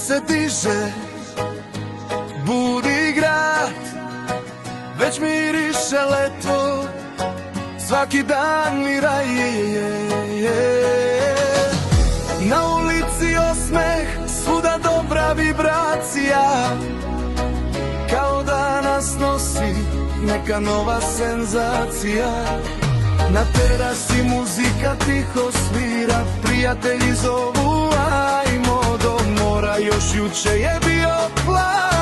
se diže, budi grad, već miriše leto, svaki dan mi raje. Na ulici osmeh, svuda dobra vibracija, kao da nas nosi neka nova senzacija. Na terasi muzika tiho svira, prijatelji zovu, ajmo do mora, još juče je bio plan.